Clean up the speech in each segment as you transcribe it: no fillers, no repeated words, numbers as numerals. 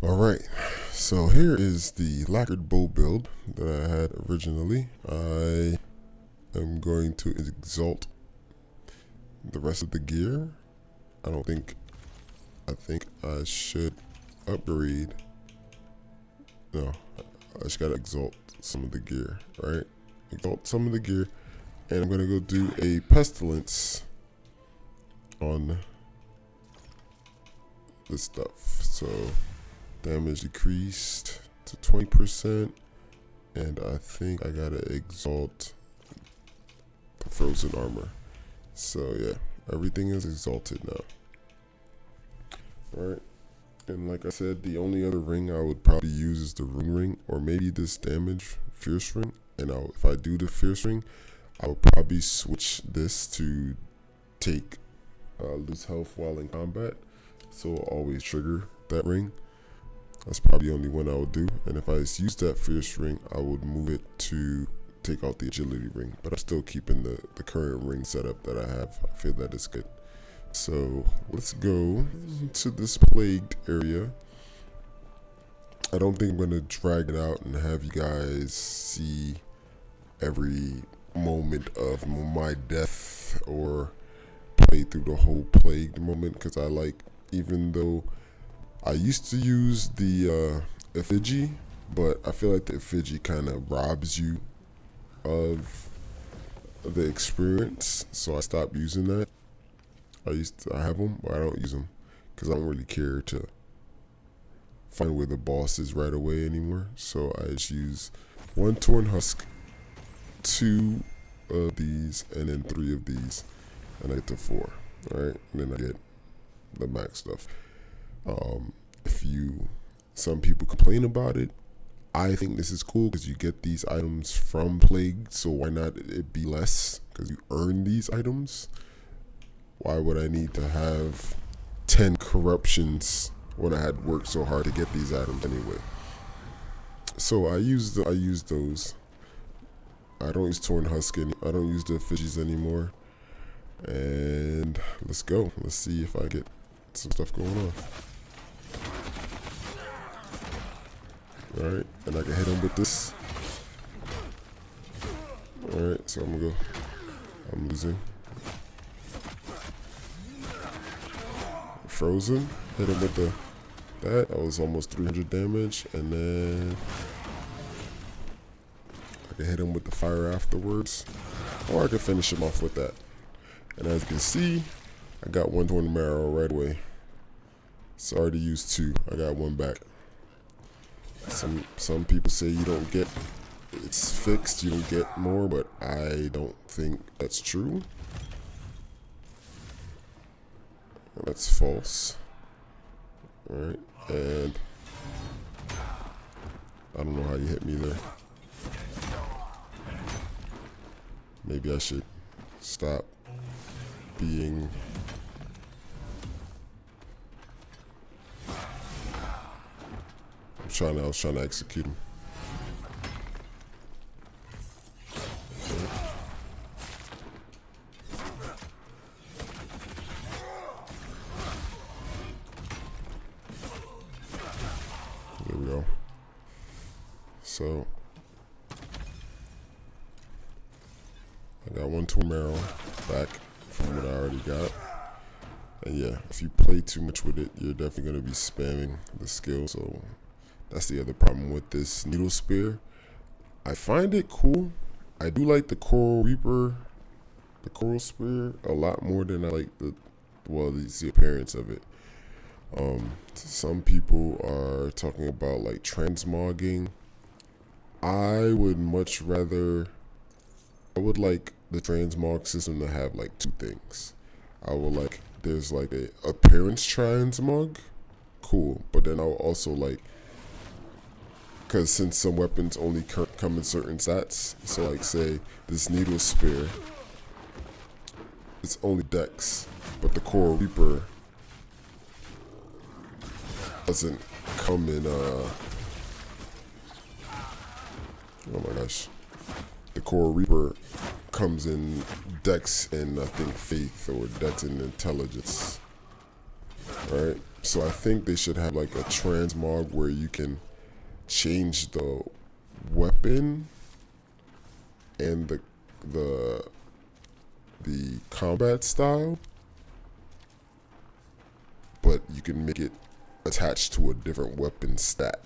Alright, so here is the Laquered Bow build that I had originally. I am going to exalt the rest of the gear. I think I should upgrade. No, I just gotta exalt some of the gear, right? Exalt some of the gear, and I'm gonna go do a pestilence on this stuff. So damage decreased to 20%, and I think I gotta exalt the frozen armor. So yeah, everything is exalted now. Alright, and like I said, the only other ring I would probably use is the rune ring, or maybe this damage fierce ring. And if I do the fierce ring, I would probably switch this to take lose health while in combat, so I'll always trigger that ring. That's probably the only one I would do. And if I just use that fierce ring, I would move it to take out the agility ring. But I'm still keeping the current ring setup that I have. I feel that is good. So let's go to this plagued area. I don't think I'm going to drag it out and have you guys see every moment of my death or play through the whole plagued moment, because even though I used to use the effigy, but I feel like the effigy kind of robs you of the experience, so I stopped using that. I have them, but I don't use them because I don't really care to find where the boss is right away anymore. So I just use 1 torn husk, 2 of these, and then 3 of these, and I get to 4. Alright, and then I get the max stuff. Some people complain about it. I think this is cool because you get these items from Plague, so why not it be less? Because you earn these items. Why would I need to have 10 corruptions when I had worked so hard to get these items anyway? So I use those. I don't use Torn Husk I don't use the effigies anymore. And let's go. Let's see if I get some stuff going on. Alright, and I can hit him with this. Alright, so I'm losing. Frozen, hit him with that was almost 300 damage, and then I can hit him with the fire afterwards, or I can finish him off with that. And as you can see, I got 1 torn marrow right away. Sorry to use 2, I got 1 back. Some people say you don't get, it's fixed, you don't get more, but I don't think that's true. That's false. Alright, and I don't know how you hit me there. Maybe I should stop being... I was trying to execute him. There we go. So I got 1 torn marrow back from what I already got. And yeah, if you play too much with it, you're definitely going to be spamming the skill. So that's the other problem with this needle spear. I find it cool. I do like the coral spear a lot more than I like the appearance of it. Some people are talking about like transmogging. I would like the transmog system to have like 2 things. There's like a appearance transmog, cool, but then I would also like, because since some weapons only come in certain stats, so like say this needle spear, it's only dex, but the coral reaper doesn't come in oh my gosh, the coral reaper comes in dex and I think faith, or dex and intelligence. right? So I think they should have like a transmog where you can change the weapon and the the combat style, but you can make it attached to a different weapon stat.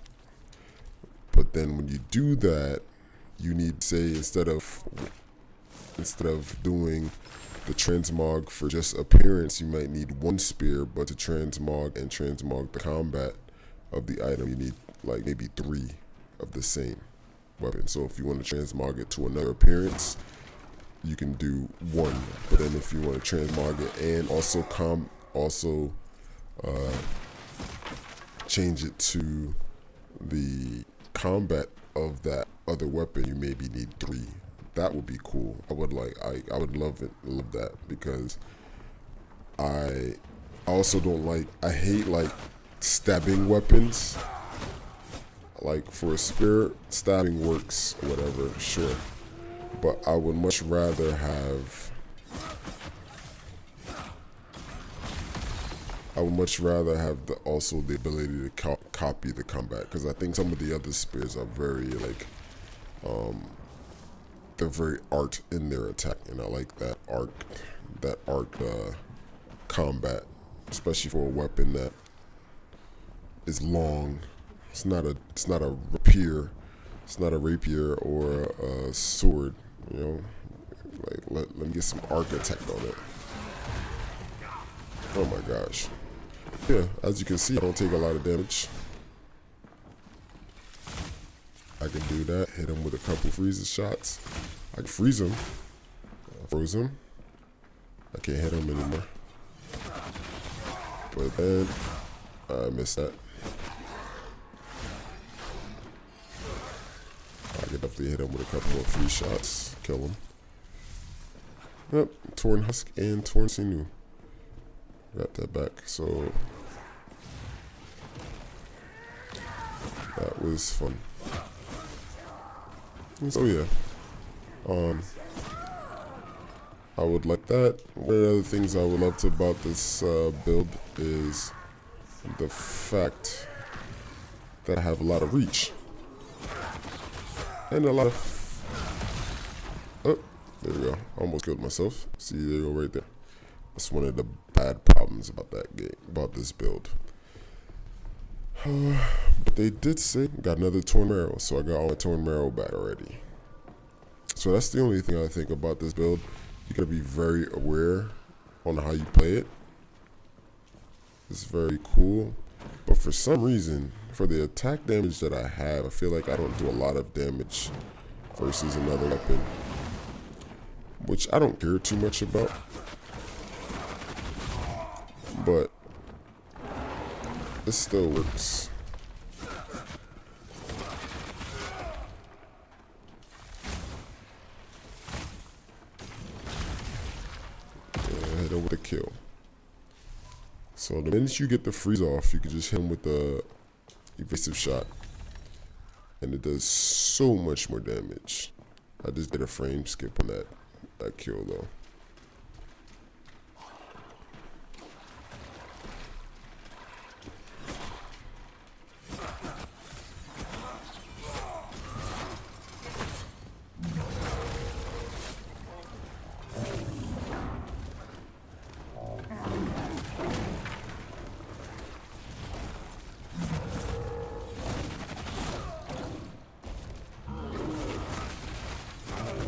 But then when you do that, you need, say, instead of doing the transmog for just appearance, you might need one spear, but to transmog and transmog the combat of the item, you need like maybe 3 of the same weapon. So if you want to transmog it to another appearance, you can do 1. But then if you want to transmog it and also change it to the combat of that other weapon, you maybe need 3. That would be cool. I would love that, because I also don't like, I hate like stabbing weapons. Like for a spear, stabbing works or whatever, sure. But I would much rather have also the ability to copy the combat, because I think some of the other spears are very like they're very art in their attack, and I like that arc combat, especially for a weapon that is long. It's not a rapier. It's not a rapier or a sword. You know, like let me get some arc attack on it. Oh my gosh. Yeah, as you can see, I don't take a lot of damage. I can do that. Hit him with a couple freezer shots. I can freeze him. Froze him. I can't hit him anymore. But then I missed that. I can definitely hit him with a couple more free shots. Kill him. Yep, torn husk and torn sinew. Got that back. So that was fun. So yeah, I would like that. One of the other things I would love to about this build is the fact that I have a lot of reach and a lot of. Oh, there we go. Almost killed myself. See, there you go, right there. That's one of the bad problems about that game, about this build. But they did say got another torn marrow, so I got all my torn marrow back already. So that's the only thing I think about this build. You gotta be very aware on how you play it. It's very cool, but for some reason, for the attack damage that I have, I feel like I don't do a lot of damage versus another weapon, which I don't care too much about. But it still works. Yeah, hit him with a kill. So the minute you get the freeze off, you can just hit him with the evasive shot, and it does so much more damage. I just did a frame skip on that kill though.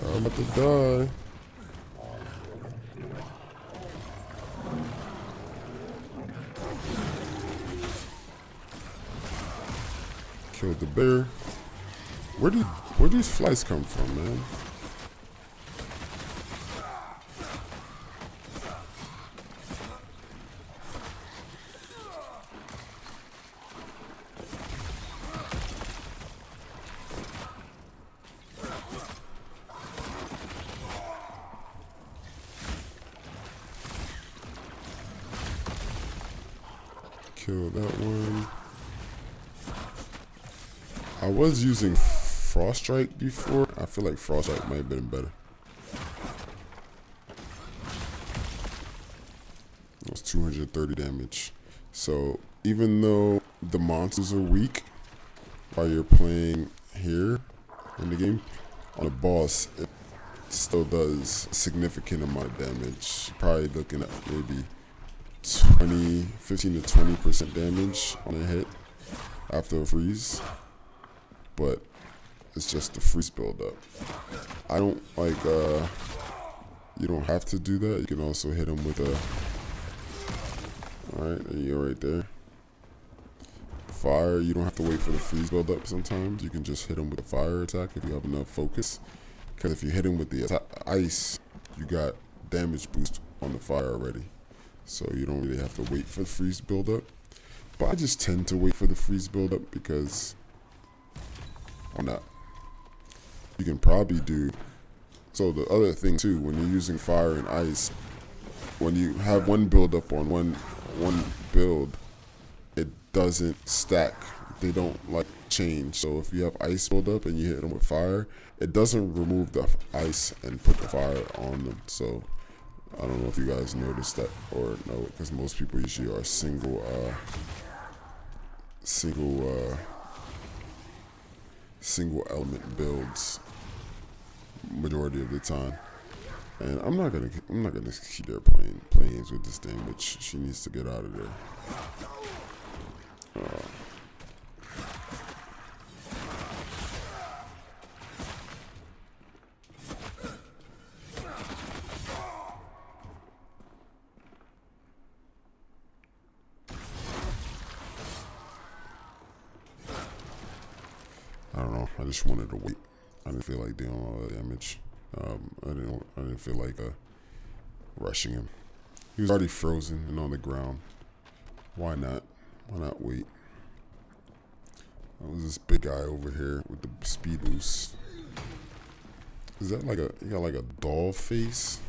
I'm about to die. Killed the bear. Where these flies come from, man? Kill that one. I was using Frost Strike before. I feel like Frost Strike might have been better. It was 230 damage. So even though the monsters are weak while you're playing here in the game, on the boss it still does a significant amount of damage. Probably looking at maybe 15 to 20% damage on a hit after a freeze, but it's just the freeze buildup. I don't like, you don't have to do that. You can also hit him with a, alright, there you go right there. Fire, you don't have to wait for the freeze buildup sometimes. You can just hit him with a fire attack if you have enough focus. Because if you hit him with the ice, you got damage boost on the fire already. So you don't really have to wait for the freeze buildup. But I just tend to wait for the freeze buildup because why not? You can probably do. So the other thing too, when you're using fire and ice, when you have one buildup on one build, it doesn't stack. They don't like change. So if you have ice buildup and you hit them with fire, it doesn't remove the ice and put the fire on them. So I don't know if you guys noticed that or no, because most people usually are single element builds majority of the time. And I'm not gonna keep there playing games with this thing, which she needs to get out of there. I don't know. I just wanted to wait. I didn't feel like doing all that damage. I didn't feel like rushing him. He was already frozen and on the ground. Why not? Why not wait? That was this big guy over here with the speed boost. Is that like he got like a doll face?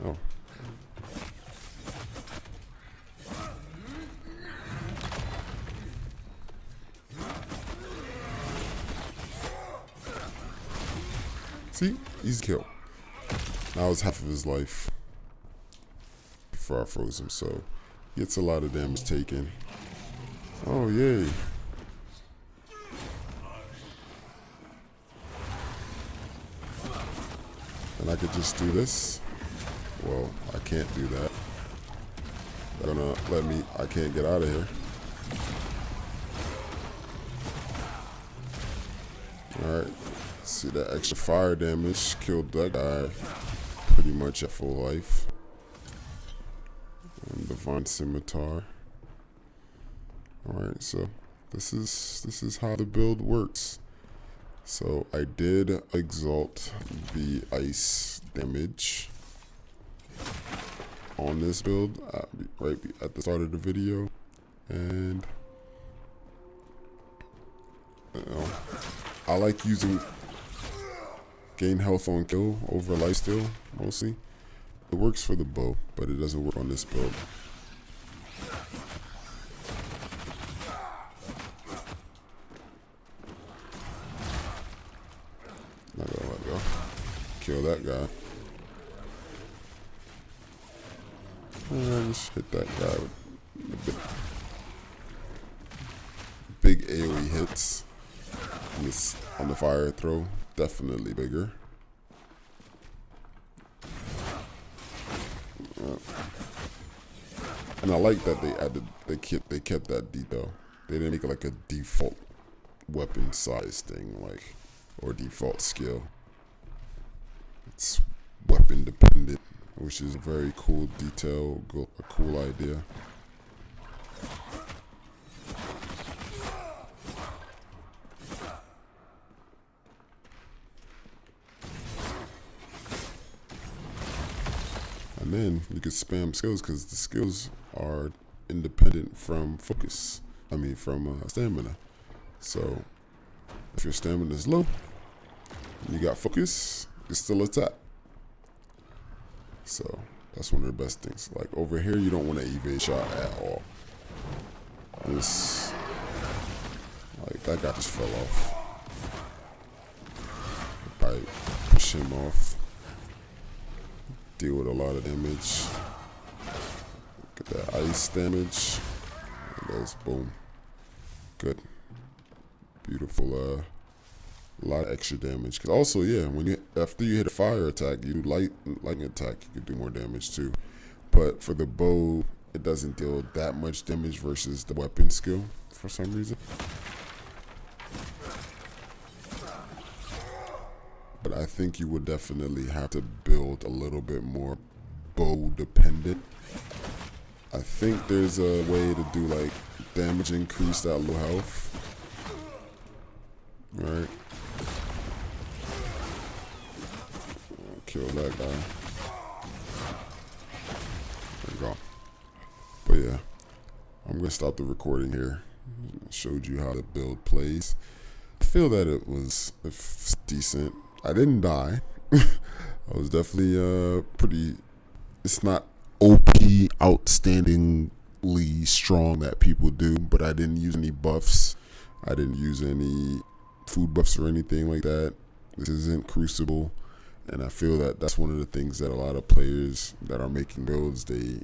Oh. See? Easy kill. That was half of his life before I froze him, so he gets a lot of damage taken. Oh, yay. And I could just do this. Well, I can't do that. They're gonna let me, I can't get out of here. Alright, see that extra fire damage killed that guy pretty much at full life. And Divine Scimitar. Alright, so this is how the build works. So I did exalt the ice damage on this build right at the start of the video, and I like using gain health on kill over lifesteal mostly. It works for the bow, but it doesn't work on this build. Not gonna let go. Kill that guy. Just hit that guy with the big AoE hits. On the fire throw, definitely bigger. And I like that they kept that detail. They didn't make it like a default weapon size thing, like, or default skill. It's weapon dependent, which is a very cool detail, a cool idea. And then you could spam skills because the skills are independent from focus. I mean, from stamina. So if your stamina is low, and you got focus, you still attack. So that's one of the best things. Like over here, you don't want to evade shot at all. This, like that guy just fell off. probably push him off, deal with a lot of damage. Get that ice damage. And that's boom. Good. Beautiful. A lot of extra damage. Cause also, yeah, when after you hit a fire attack, you do lightning attack, you can do more damage too. But for the bow, it doesn't deal that much damage versus the weapon skill for some reason. But I think you would definitely have to build a little bit more bow dependent. I think there's a way to do like damage increase at low health. Alright. Kill that guy. There we go. But yeah, I'm gonna stop the recording here. I showed you how the build plays. I feel that it was decent. I didn't die. I was definitely pretty. It's not OP, outstandingly strong that people do, but I didn't use any buffs. I didn't use any food buffs or anything like that. This isn't Crucible, and I feel that that's one of the things that a lot of players that are making builds, they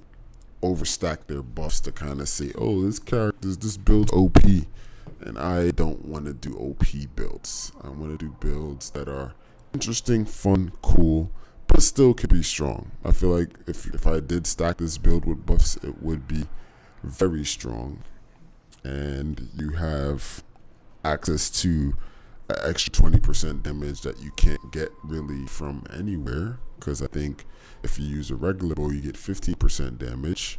overstack their buffs to kind of say, oh, this build's OP, and I don't want to do OP builds. I want to do builds that are interesting, fun, cool, but still could be strong. I feel like if I did stack this build with buffs, it would be very strong, and you have access to an extra 20% damage that you can't get really from anywhere. Because I think if you use a regular bow, you get 15% damage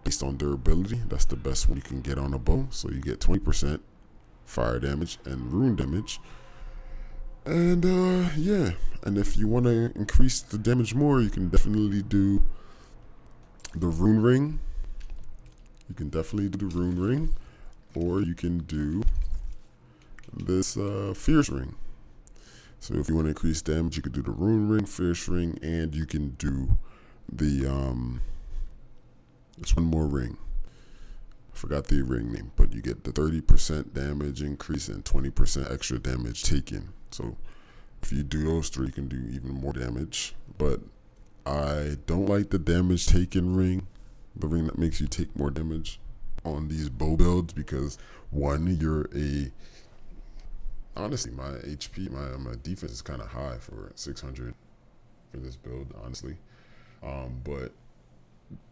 based on durability. That's the best one you can get on a bow. So you get 20% fire damage and rune damage. And yeah, and if you want to increase the damage more, you can definitely do the rune ring. You can definitely do the rune ring, or you can do this fierce ring. So if you want to increase damage, you could do the rune ring, fierce ring, and you can do the there's one more ring. I forgot the ring name, but you get the 30% damage increase and 20% extra damage taken. So if you do those three, you can do even more damage. But I don't like the damage taken ring, the ring that makes you take more damage on these bow builds, because one, honestly, my HP, my defense is kind of high for 600 for this build, honestly. But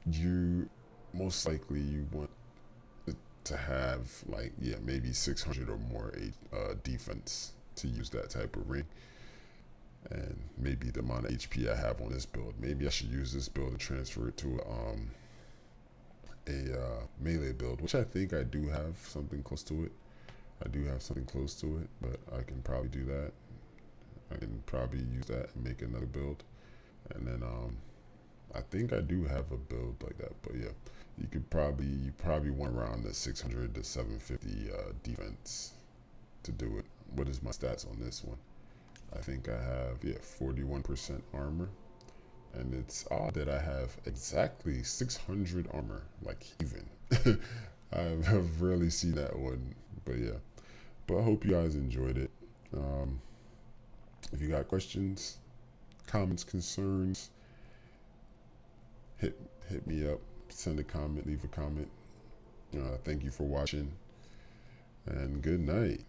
you most likely you want to have like, yeah, maybe 600 or more defense to use that type of ring. And maybe the amount of HP I have on this build, maybe I should use this build and transfer it to a melee build, which I think I do have something close to it. But I can probably do that. I can probably use that and make another build. And then I think I do have a build like that. But yeah, you probably want around the 600 to 750 defense to do it. What is my stats on this one? I think I have 41% armor. And it's odd that I have exactly 600 armor, like even. I've rarely seen that one, but yeah. But I hope you guys enjoyed it. If you got questions, comments, concerns, hit me up. Send a comment, leave a comment. Thank you for watching, and good night.